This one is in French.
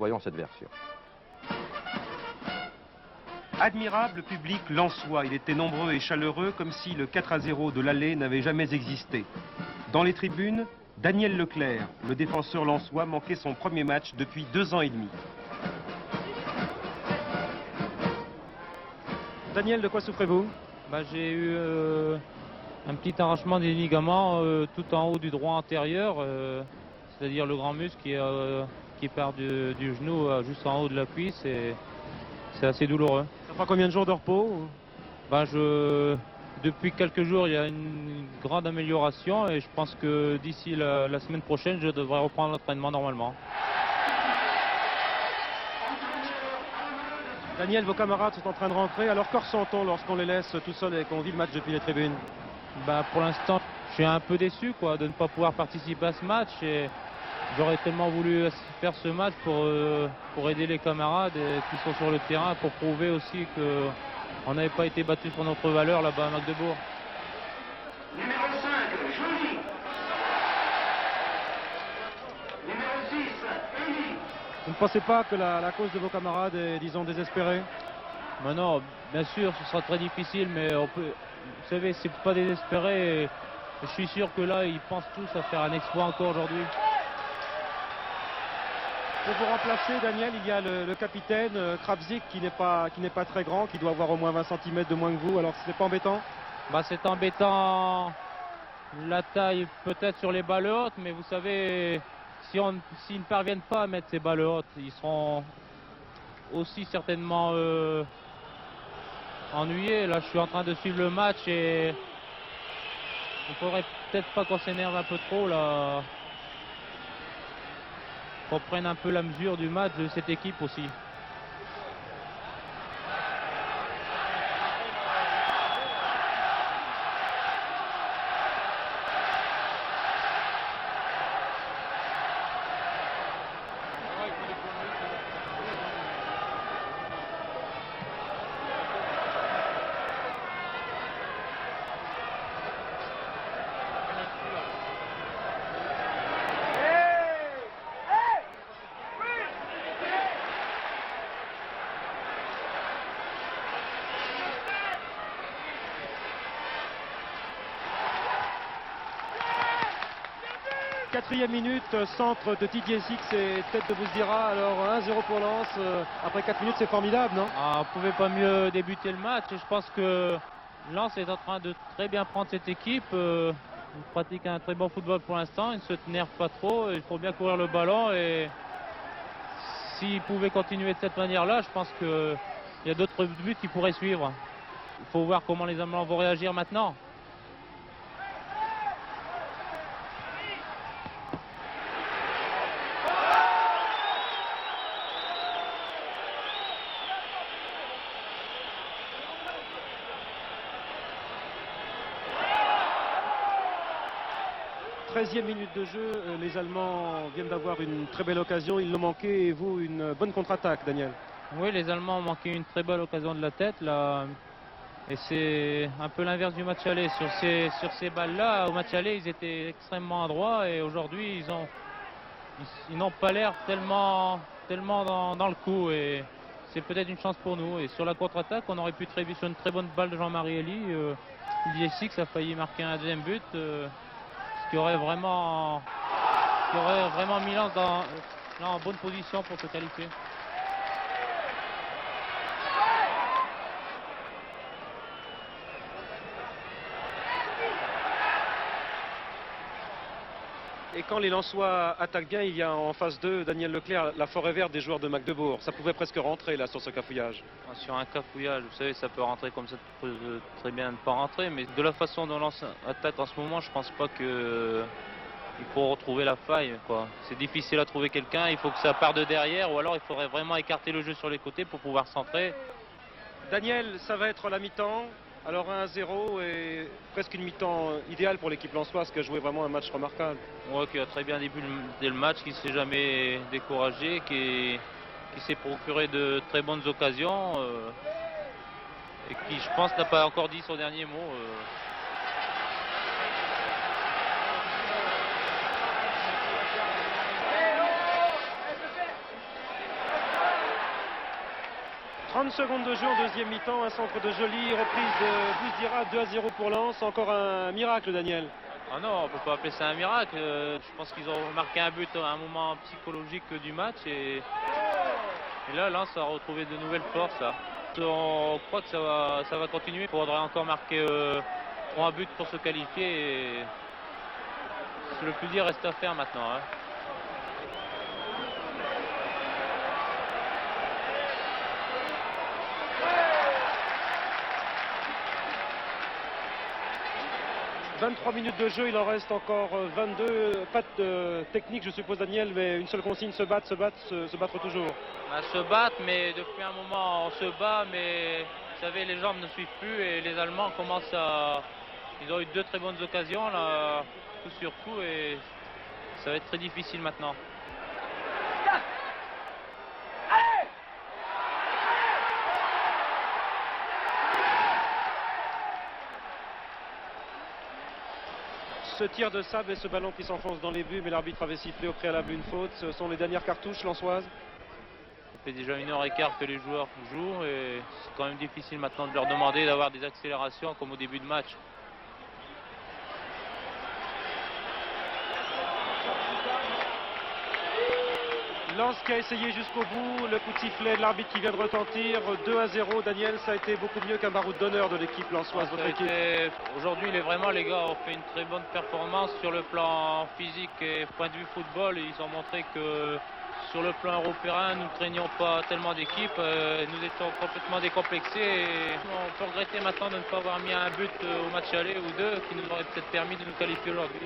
Voyons cette version. Admirable public lensois, il était nombreux et chaleureux comme si le 4-0 de l'aller n'avait jamais existé. Dans les tribunes, Daniel Leclerc, le défenseur lensois, manquait son premier match depuis 2 ans et demi. Daniel, de quoi souffrez-vous? J'ai eu un petit arrachement des ligaments tout en haut du droit antérieur, c'est-à-dire le grand muscle qui part du genou juste en haut de la cuisse, et c'est assez douloureux. Ça prend combien de jours de repos? Depuis quelques jours, il y a une grande amélioration et je pense que d'ici la semaine prochaine, je devrais reprendre l'entraînement normalement. Daniel, vos camarades sont en train de rentrer, alors que ressent-on lorsqu'on les laisse tout seuls et qu'on vit le match depuis les tribunes? Pour l'instant, je suis un peu déçu de ne pas pouvoir participer à ce match, et j'aurais tellement voulu faire ce match pour aider les camarades qui sont sur le terrain, pour prouver aussi qu'on n'avait pas été battu pour notre valeur là-bas à Magdebourg. Numéro 5, Joly. Numéro 6, Elie. Vous ne pensez pas que la cause de vos camarades est, disons, désespérée? Non, bien sûr, ce sera très difficile, mais vous savez, c'est pas désespéré. Et je suis sûr que là, ils pensent tous à faire un exploit encore aujourd'hui. Pour vous remplacer, Daniel, il y a le capitaine Kravzik qui n'est pas très grand, qui doit avoir au moins 20 cm de moins que vous. Alors, ce n'est pas embêtant? C'est embêtant la taille peut-être sur les balles hautes, mais vous savez, s'ils ne parviennent pas à mettre ces balles hautes, ils seront aussi certainement ennuyés. Là, je suis en train de suivre le match et il ne faudrait peut-être pas qu'on s'énerve un peu trop là. Qu'on prenne un peu la mesure du match de cette équipe aussi. Quatrième minute, centre de Didier Six et tête de Bousdira. Alors 1-0 pour Lens. Après 4 minutes, c'est formidable, non? On ne pouvait pas mieux débuter le match. Et je pense que Lens est en train de très bien prendre cette équipe. Il pratique un très bon football pour l'instant. Il ne se énerve pas trop. Il faut bien courir le ballon. Et s'il pouvait continuer de cette manière-là, je pense qu'il y a d'autres buts qui pourraient suivre. Il faut voir comment les Allemands vont réagir maintenant. Treizième minute de jeu, les Allemands viennent d'avoir une très belle occasion, ils l'ont manqué, et vous, une bonne contre-attaque, Daniel. Oui, les Allemands ont manqué une très belle occasion de la tête là, et c'est un peu l'inverse du match aller. Sur ces balles-là, au match aller, ils étaient extrêmement adroits, et aujourd'hui, ils n'ont pas l'air tellement dans le coup, et c'est peut-être une chance pour nous. Et sur la contre-attaque, on aurait pu très bien sur une très bonne balle de Jean-Marie Elie. Didier Six a failli marquer un deuxième but. Ce qui aurait vraiment mis Lens en bonne position pour se qualifier. Et quand les Lensois attaquent bien, il y a en face d'eux, Daniel Leclerc, la forêt verte des joueurs de Magdebourg. Ça pouvait presque rentrer là sur ce cafouillage. Sur un cafouillage, vous savez, ça peut rentrer comme ça, peut très bien ne pas rentrer. Mais de la façon dont Lens attaque en ce moment, je pense pas qu'il faut retrouver la faille, quoi. C'est difficile à trouver quelqu'un, il faut que ça parte de derrière, ou alors il faudrait vraiment écarter le jeu sur les côtés pour pouvoir centrer. Daniel, ça va être la mi-temps. Alors 1-0 et presque une mi-temps idéale pour l'équipe lensoise qui a joué vraiment un match remarquable. Ouais, qui a très bien débuté le match, qui ne s'est jamais découragé, qui s'est procuré de très bonnes occasions et qui, je pense, n'a pas encore dit son dernier mot. 30 secondes de jeu en deuxième mi-temps, un centre de Joly, reprise de Bouzdira, 2-0 pour Lens. Encore un miracle, Daniel. Ah non, on peut pas appeler ça un miracle. Je pense qu'ils ont marqué un but à un moment psychologique du match et là, Lens a retrouvé de nouvelles forces. Là. On croit que ça va continuer. Il faudrait encore marquer 3 buts pour se qualifier. Et le plus dur reste à faire maintenant. Hein. « 23 minutes de jeu, il en reste encore 22. Pas de technique, je suppose, Daniel, mais une seule consigne, se battre toujours. Se battre, mais depuis un moment on se bat, mais vous savez, les jambes ne suivent plus et les Allemands commencent à... Ils ont eu 2 très bonnes occasions, là, tout sur coup, et ça va être très difficile maintenant. Ce tir de Sab et ce ballon qui s'enfonce dans les buts, mais l'arbitre avait sifflé au préalable une faute. Ce sont les dernières cartouches lensoises. Ça fait déjà 1h15 que les joueurs jouent et c'est quand même difficile maintenant de leur demander d'avoir des accélérations comme au début de match. Lens qui a essayé jusqu'au bout, le coup de sifflet de l'arbitre qui vient de retentir, 2-0. Daniel, ça a été beaucoup mieux qu'un baroud d'honneur de l'équipe lensoise, votre équipe. Aujourd'hui, les gars ont fait une très bonne performance sur le plan physique et point de vue football. Ils ont montré que sur le plan européen, nous ne craignons pas tellement d'équipes. Nous étions complètement décomplexés. Et on peut regretter maintenant de ne pas avoir mis un but au match aller ou 2 qui nous aurait peut-être permis de nous qualifier aujourd'hui.